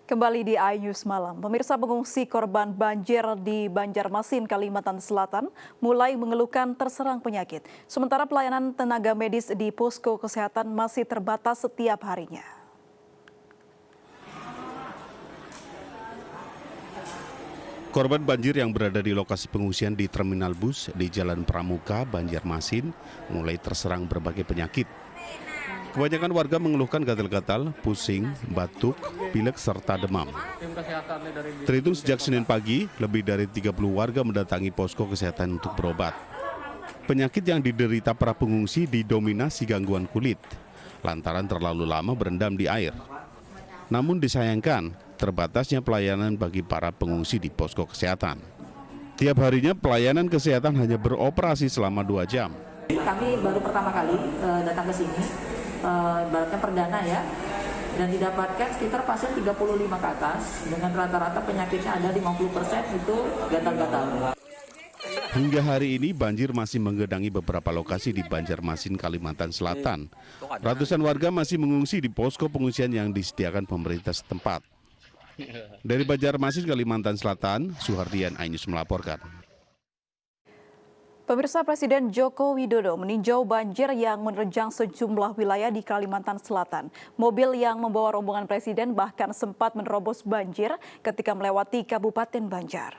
Kembali di iNews Malam, pemirsa pengungsi korban banjir di Banjarmasin, Kalimantan Selatan mulai mengeluhkan terserang penyakit. Sementara pelayanan tenaga medis di posko kesehatan masih terbatas setiap harinya. Korban banjir yang berada di lokasi pengungsian di terminal bus di Jalan Pramuka, Banjarmasin mulai terserang berbagai penyakit. Kebanyakan warga mengeluhkan gatal-gatal, pusing, batuk, pilek, serta demam. Terhitung sejak Senin pagi, lebih dari 30 warga mendatangi posko kesehatan untuk berobat. Penyakit yang diderita para pengungsi didominasi gangguan kulit, lantaran terlalu lama berendam di air. Namun disayangkan, terbatasnya pelayanan bagi para pengungsi di posko kesehatan. Tiap harinya pelayanan kesehatan hanya beroperasi selama 2 jam. Kami baru pertama kali datang ke sini, ibaratnya perdana ya, dan didapatkan sekitar pasien 35 ke atas, dengan rata-rata penyakitnya ada 50% itu gatal-gatal. Hingga hari ini banjir masih menggenangi beberapa lokasi di Banjarmasin, Kalimantan Selatan. Ratusan warga masih mengungsi di posko pengungsian yang disediakan pemerintah setempat. Dari Banjarmasin, Kalimantan Selatan, Suhardian, iNews melaporkan. Pemirsa, Presiden Joko Widodo meninjau banjir yang menerjang sejumlah wilayah di Kalimantan Selatan. Mobil yang membawa rombongan Presiden bahkan sempat menerobos banjir ketika melewati Kabupaten Banjar.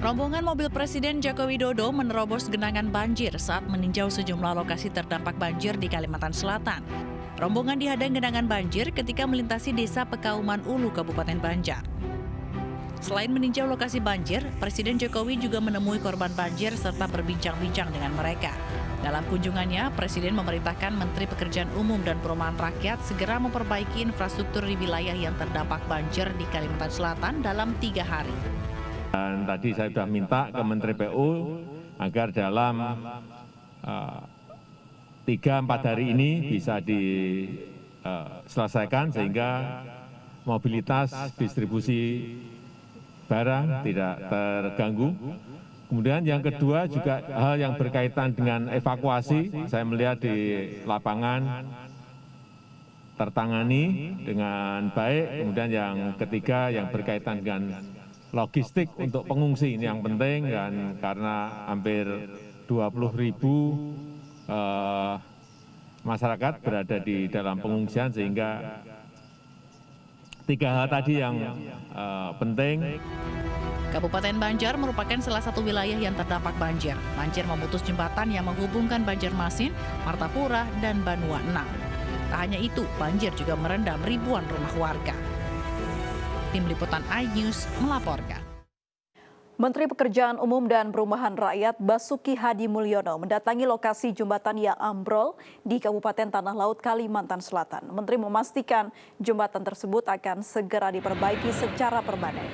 Rombongan mobil Presiden Joko Widodo menerobos genangan banjir saat meninjau sejumlah lokasi terdampak banjir di Kalimantan Selatan. Rombongan dihadang genangan banjir ketika melintasi desa Pekauman Ulu, Kabupaten Banjar. Selain meninjau lokasi banjir, Presiden Jokowi juga menemui korban banjir serta berbincang-bincang dengan mereka. Dalam kunjungannya, Presiden memerintahkan Menteri Pekerjaan Umum dan Perumahan Rakyat segera memperbaiki infrastruktur di wilayah yang terdampak banjir di Kalimantan Selatan dalam 3 hari. Dan tadi saya sudah minta ke Menteri PU agar dalam 3-4 hari ini bisa diselesaikan sehingga mobilitas distribusi barang tidak terganggu. Kemudian yang kedua juga hal yang berkaitan dengan evakuasi, saya melihat di lapangan tertangani dengan baik. Kemudian yang ketiga yang berkaitan dengan logistik untuk pengungsi, ini yang penting, dan karena hampir 20.000 masyarakat berada di dalam pengungsian, sehingga 3 hal tadi yang penting. Kabupaten Banjar merupakan salah satu wilayah yang terdampak banjir. Banjir memutus jembatan yang menghubungkan Banjarmasin, Martapura, dan Banua 6. Tak hanya itu, banjir juga merendam ribuan rumah warga. Tim Liputan iNews melaporkan. Menteri Pekerjaan Umum dan Perumahan Rakyat Basuki Hadi Mulyono mendatangi lokasi jembatan yang ambrol di Kabupaten Tanah Laut, Kalimantan Selatan. Menteri memastikan jembatan tersebut akan segera diperbaiki secara permanen.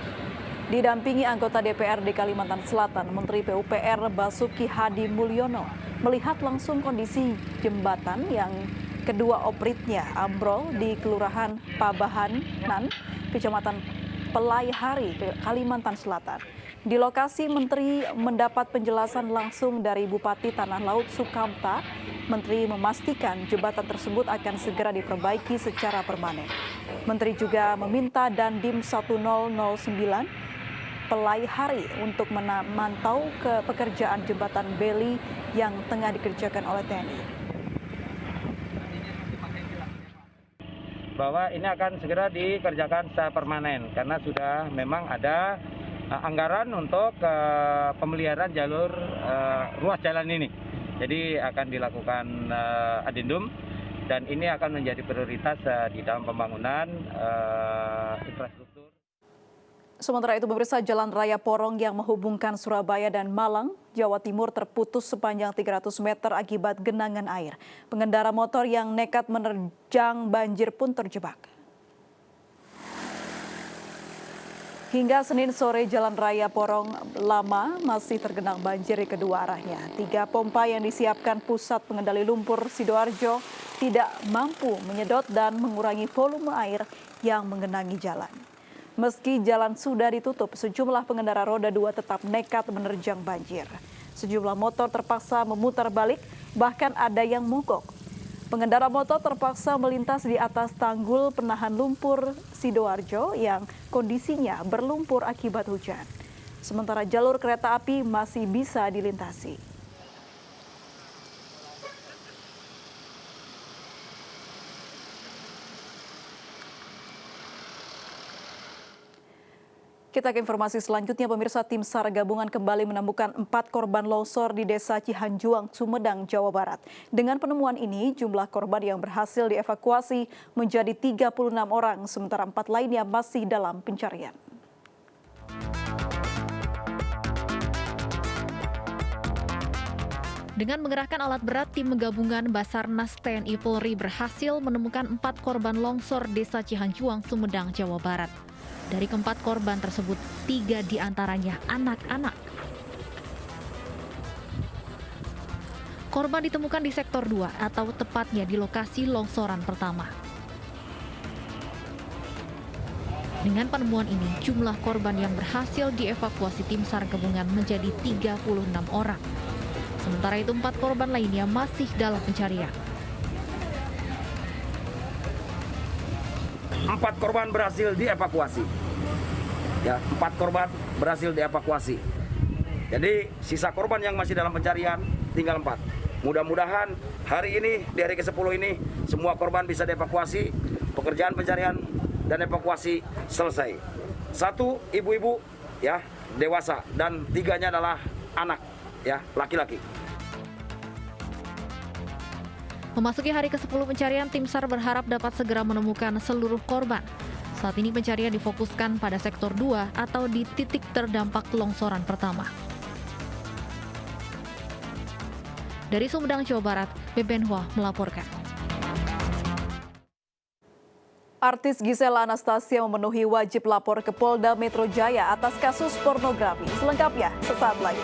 Didampingi anggota DPRD Kalimantan Selatan, Menteri PUPR Basuki Hadi Mulyono melihat langsung kondisi jembatan yang kedua opritnya ambrol di Kelurahan Pabahanan, Kecamatan Pelaihari, Kalimantan Selatan. Di lokasi, Menteri mendapat penjelasan langsung dari Bupati Tanah Laut Sukamta. Menteri memastikan jembatan tersebut akan segera diperbaiki secara permanen. Menteri juga meminta Dandim 1009 Pelaihari untuk memantau ke pekerjaan jembatan Beli yang tengah dikerjakan oleh TNI. Bahwa ini akan segera dikerjakan secara permanen karena sudah memang ada anggaran untuk pemeliharaan jalur ruas jalan ini. Jadi akan dilakukan adendum dan ini akan menjadi prioritas di dalam pembangunan infrastruktur. Sementara itu, pemirsa, Jalan Raya Porong yang menghubungkan Surabaya dan Malang, Jawa Timur terputus sepanjang 300 meter akibat genangan air. Pengendara motor yang nekat menerjang banjir pun terjebak. Hingga Senin sore, Jalan Raya Porong Lama masih tergenang banjir di kedua arahnya. 3 pompa yang disiapkan Pusat Pengendali Lumpur Sidoarjo tidak mampu menyedot dan mengurangi volume air yang menggenangi jalan. Meski jalan sudah ditutup, sejumlah pengendara roda 2 tetap nekat menerjang banjir. Sejumlah motor terpaksa memutar balik, bahkan ada yang mogok. Pengendara motor terpaksa melintas di atas tanggul penahan lumpur Sidoarjo yang kondisinya berlumpur akibat hujan. Sementara jalur kereta api masih bisa dilintasi. Kita ke informasi selanjutnya, pemirsa. Tim SAR gabungan kembali menemukan 4 korban longsor di Desa Cihanjuang, Sumedang, Jawa Barat. Dengan penemuan ini, jumlah korban yang berhasil dievakuasi menjadi 36 orang, sementara 4 lainnya masih dalam pencarian. Dengan mengerahkan alat berat, tim gabungan Basarnas TNI Polri berhasil menemukan 4 korban longsor Desa Cihanjuang, Sumedang, Jawa Barat. Dari keempat korban tersebut, 3 diantaranya anak-anak. Korban ditemukan di sektor 2 atau tepatnya di lokasi longsoran pertama. Dengan penemuan ini, jumlah korban yang berhasil dievakuasi tim SAR gabungan menjadi 36 orang. Sementara itu 4 korban lainnya masih dalam pencarian. 4 korban berhasil dievakuasi. Ya, 4 korban berhasil dievakuasi. Jadi sisa korban yang masih dalam pencarian tinggal 4. Mudah-mudahan hari ini, di hari ke-10 ini, semua korban bisa dievakuasi, pekerjaan pencarian dan evakuasi selesai. 1 ibu-ibu ya, dewasa, dan 3-nya adalah anak ya, laki-laki. Memasuki hari ke-10 pencarian, tim SAR berharap dapat segera menemukan seluruh korban. Saat ini pencarian difokuskan pada sektor 2 atau di titik terdampak longsoran pertama. Dari Sumedang, Jawa Barat, Beben Hua melaporkan. Artis Gisela Anastasia memenuhi wajib lapor ke Polda Metro Jaya atas kasus pornografi. Selengkapnya sesaat lagi.